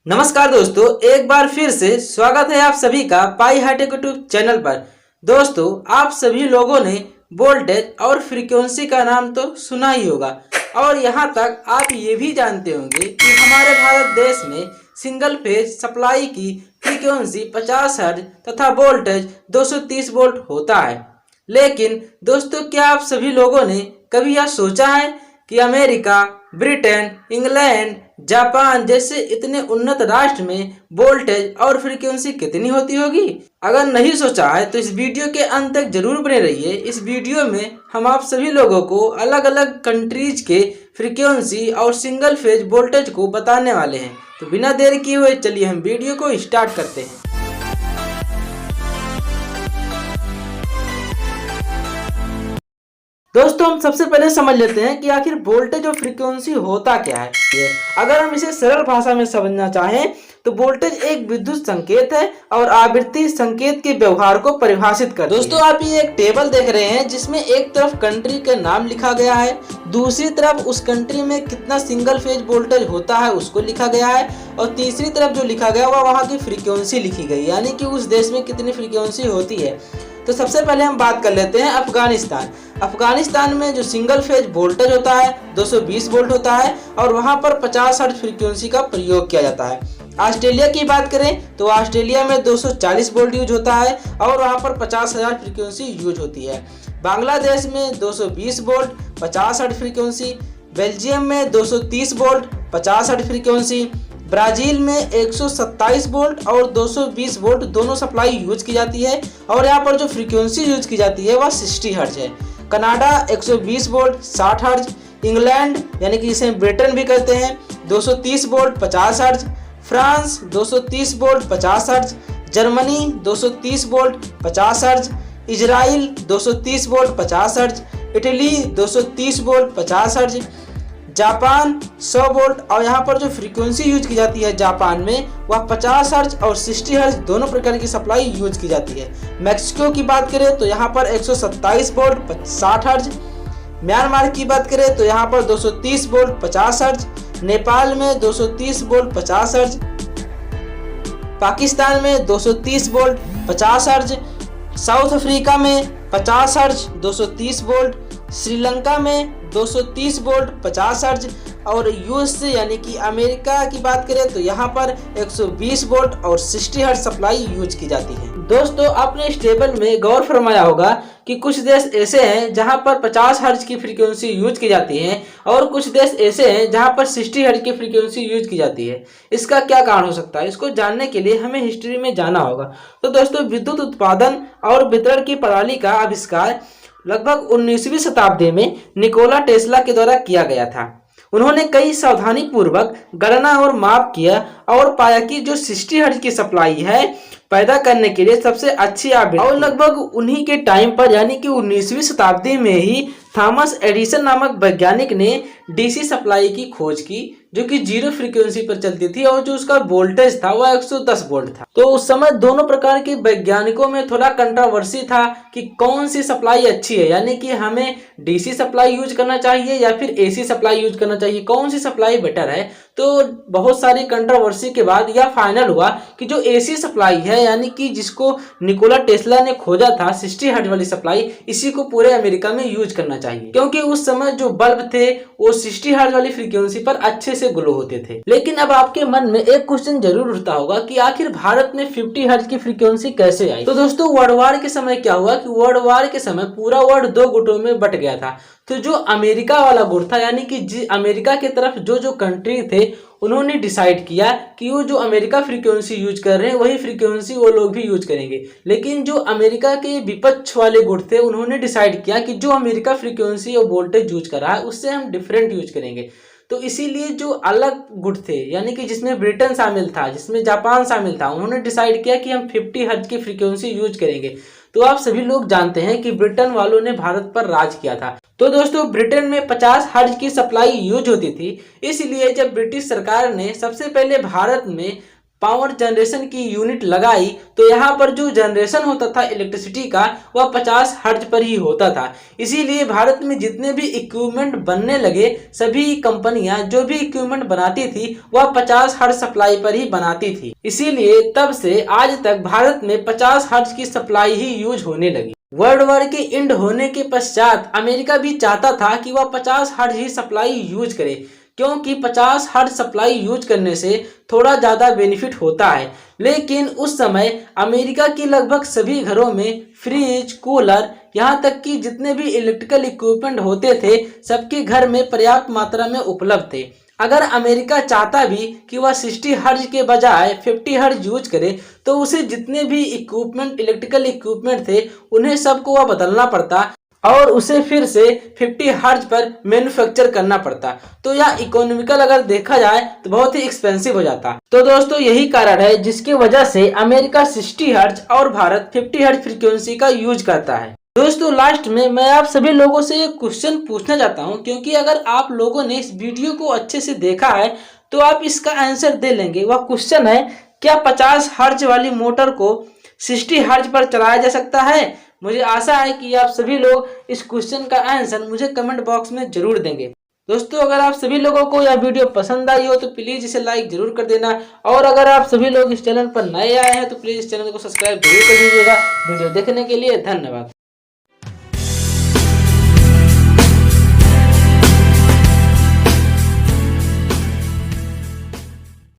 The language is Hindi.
नमस्कार दोस्तों, एक बार फिर से स्वागत है आप सभी का पाई हाईटेक यूट्यूब चैनल पर। दोस्तों, आप सभी लोगों ने वोल्टेज और फ्रीक्वेंसी का नाम तो सुना ही होगा और यहाँ तक आप ये भी जानते होंगे कि हमारे भारत देश में सिंगल फेज सप्लाई की फ्रीक्वेंसी 50 हर्ट्ज तथा वोल्टेज 230 वोल्ट होता है। लेकिन दोस्तों, क्या आप सभी लोगों ने कभी यह सोचा है कि अमेरिका, ब्रिटेन, इंग्लैंड, जापान जैसे इतने उन्नत राष्ट्र में वोल्टेज और फ्रीक्वेंसी कितनी होती होगी? अगर नहीं सोचा है तो इस वीडियो के अंत तक जरूर बने रहिए। इस वीडियो में हम आप सभी लोगों को अलग अलग कंट्रीज के फ्रीक्वेंसी और सिंगल फेज वोल्टेज को बताने वाले हैं। तो बिना देर किए हुए चलिए हम वीडियो को स्टार्ट करते हैं। दोस्तों, हम सबसे पहले समझ लेते हैं कि आखिर वोल्टेज और फ्रीक्वेंसी होता क्या है। अगर हम इसे सरल भाषा में समझना चाहें तो वोल्टेज एक विद्युत संकेत है और आवृत्ति संकेत के व्यवहार को परिभाषित करती है। दोस्तों, आप ये एक टेबल देख रहे हैं जिसमें एक तरफ कंट्री का नाम लिखा गया है, दूसरी तरफ उस कंट्री में कितना सिंगल फेज वोल्टेज होता है उसको लिखा गया है और तीसरी तरफ जो लिखा गया वह वहाँ की फ्रीक्वेंसी लिखी गई, यानी कि उस देश में कितनी फ्रीक्वेंसी होती है। तो सबसे पहले हम बात कर लेते हैं अफगानिस्तान। अफगानिस्तान में जो सिंगल फेज वोल्टेज होता है 220 वोल्ट होता है और वहां पर 50 हर्ट्ज फ्रीक्वेंसी का प्रयोग किया जाता है। ऑस्ट्रेलिया की बात करें तो ऑस्ट्रेलिया में 240 वोल्ट यूज होता है और वहां पर 50,000 फ्रीक्वेंसी यूज होती है। बांग्लादेश में 220 वोल्ट 50 हर्ट्ज फ्रीक्वेंसी, बेल्जियम में 230 वोल्ट 50 हर्ट्ज फ्रीक्वेंसी, ब्राजील में 127 वोल्ट और 220 वोल्ट दोनों सप्लाई यूज की जाती है और यहाँ पर जो फ्रीक्वेंसी यूज की जाती है वह 60 हर्ट्ज है। कनाडा 120 वोल्ट 60 हर्ट्ज, इंग्लैंड यानी कि जिसे ब्रिटेन भी कहते हैं 230 volt 50 hertz, France 230 volt 50 hertz, Germany 230 volt 50 hertz, Israel 230 volt 50 hertz, Italy 230 volt 50 hertz, Japan 100 volt और यहाँ पर जो फ्रीक्वेंसी यूज की जाती है जापान में वह 50 हर्ट्ज और 60 हर्ट्ज दोनों प्रकार की सप्लाई यूज की जाती है। मैक्सिको की बात करें तो यहाँ पर 127 वोल्ट 60 हर्ट्ज, म्यांमार की बात करें तो यहाँ पर 230 वोल्ट 50 हर्ट्ज, नेपाल में 230 वोल्ट 50 हर्ट्ज, पाकिस्तान में 230 वोल्ट 50 हर्ट्ज, साउथ अफ्रीका में 50 हर्ट्ज 230 वोल्ट, श्रीलंका में 230 वोल्ट 50 हर्ट्ज और यूएस यानी कि अमेरिका की बात करें तो यहाँ पर 120 वोल्ट और 60 हर्ट्ज सप्लाई यूज की जाती है। दोस्तों, आपने इस टेबल में गौर फरमाया होगा कि कुछ देश ऐसे हैं जहां पर 50 हर्ट्ज की फ्रीक्वेंसी यूज की जाती है और कुछ देश ऐसे हैं जहां पर 60 हर्ट्ज की फ्रीक्वेंसी यूज की जाती है। इसका क्या कारण हो सकता है? इसको जानने के लिए हमें हिस्ट्री में जाना होगा। तो दोस्तों, विद्युत उत्पादन और वितरण की प्रणाली का आविष्कार लगभग 19वीं शताब्दी में निकोला टेस्ला के द्वारा किया गया था। उन्होंने कई सावधानी पूर्वक गणना और माप किया और पाया कि जो 60 हर्ट्ज की सप्लाई है पैदा करने के लिए सबसे अच्छी आवृत्ति और लगभग उन्हीं के टाइम पर यानी कि 19वीं शताब्दी में ही थॉमस एडिसन नामक वैज्ञानिक ने डीसी सप्लाई की खोज की जो कि 0 फ्रीक्वेंसी पर चलती थी और जो उसका वोल्टेज था वह 110 वोल्ट था। तो उस समय दोनों प्रकार के वैज्ञानिकों में थोड़ा कंट्रोवर्सी था कि कौन सी सप्लाई अच्छी है, यानी कि हमें डीसी सप्लाई यूज करना चाहिए या फिर एसी सप्लाई यूज करना चाहिए, कौन सी सप्लाई बेटर है। तो बहुत सारी कंट्रोवर्सी के बाद यह फाइनल हुआ कि जो एसी सप्लाई है यानी कि जिसको निकोला टेस्ला ने खोजा था 60 हर्ट्ज वाली सप्लाई, इसी को पूरे अमेरिका में यूज करना चाहिए क्योंकि उस समय जो बल्ब थे वो 60 हर्ट्ज वाली फ्रीक्वेंसी पर अच्छे से ग्लो होते थे। लेकिन अब आपके मन में एक क्वेश्चन जरूर उठता होगा कि आखिर भारत में 50 हर्ट्ज की फ्रीक्वेंसी कैसे आई? तो दोस्तों, वर्ल्ड वार के समय क्या हुआ कि वर्ल्ड वार के समय पूरा वर्ल्ड 2 गुटों में बट गया था। तो जो अमेरिका वाला गुट था यानी कि अमेरिका की तरफ जो कंट्री थे उन्होंने डिसाइड किया कि वो जो अमेरिका फ्रीक्वेंसी यूज कर रहे हैं वही फ्रीक्वेंसी वो लोग भी यूज करेंगे। लेकिन जो अमेरिका के विपक्ष वाले गुट थे उन्होंने डिसाइड किया कि जो अमेरिका फ्रीक्वेंसी और वोल्टेज यूज कर रहा है उससे हम डिफरेंट यूज करेंगे। तो इसीलिए जो अलग गुट थे यानी कि जिसमें ब्रिटेन शामिल था, जिसमें जापान शामिल था, उन्होंने डिसाइड किया कि हम 50 हर्ट्ज की फ्रीक्वेंसी यूज करेंगे। तो आप सभी लोग जानते हैं कि ब्रिटेन वालों ने भारत पर राज किया था। तो दोस्तों, ब्रिटेन में 50 हर्ट्ज की सप्लाई यूज होती थी, इसलिए जब ब्रिटिश सरकार ने सबसे पहले भारत में पावर जनरेशन की यूनिट लगाई तो यहाँ पर जो जनरेशन होता था इलेक्ट्रिसिटी का वह 50 हर्ट्ज पर ही होता था। इसीलिए भारत में जितने भी इक्विपमेंट बनने लगे, सभी कंपनियां जो भी इक्विपमेंट बनाती थी वह 50 हर्ट्ज सप्लाई पर ही बनाती थी। इसीलिए तब से आज तक भारत में 50 हर्ट्ज की सप्लाई ही यूज होने लगी। वर्ल्ड वॉर के एंड होने के पश्चात अमेरिका भी चाहता था कि वह 50 हर्ट्ज ही सप्लाई यूज करे, क्योंकि 50 हर्ट्ज सप्लाई यूज करने से थोड़ा ज़्यादा बेनिफिट होता है। लेकिन उस समय अमेरिका के लगभग सभी घरों में फ्रिज, कूलर, यहाँ तक कि जितने भी इलेक्ट्रिकल इक्विपमेंट होते थे सबके घर में पर्याप्त मात्रा में उपलब्ध थे। अगर अमेरिका चाहता भी कि वह 60 हर्ट्ज के बजाय 50 हर्ट्ज यूज करे तो उसे जितने भी इक्विपमेंट, इलेक्ट्रिकल इक्विपमेंट थे उन्हें सबको वह बदलना पड़ता और उसे फिर से 50 हर्ट्ज पर मैन्युफैक्चर करना पड़ता। तो यह इकोनॉमिकल अगर देखा जाए तो बहुत ही एक्सपेंसिव हो जाता। तो दोस्तों यही कारण है जिसकी वजह से अमेरिका 60 हर्ट्ज और भारत 50 हर्ट्ज फ्रीक्वेंसी का यूज करता है। दोस्तों लास्ट में मैं आप सभी लोगों से एक क्वेश्चन पूछना चाहता हूं, क्योंकि अगर आप लोगों ने इस वीडियो को अच्छे से देखा है तो आप इसका आंसर दे लेंगे। वह क्वेश्चन है, क्या 50 हर्ट्ज वाली मोटर को 60 हर्ट्ज पर चलाया जा सकता है? मुझे आशा है कि आप सभी लोग इस क्वेश्चन का आंसर मुझे कमेंट बॉक्स में जरूर देंगे। दोस्तों अगर आप सभी लोगों को यह वीडियो पसंद आई हो तो प्लीज इसे लाइक जरूर कर देना, और अगर आप सभी लोग इस चैनल पर नए आए हैं तो प्लीज इस चैनल को सब्सक्राइब जरूर कर दीजिएगा। वीडियो देखने के लिए धन्यवाद।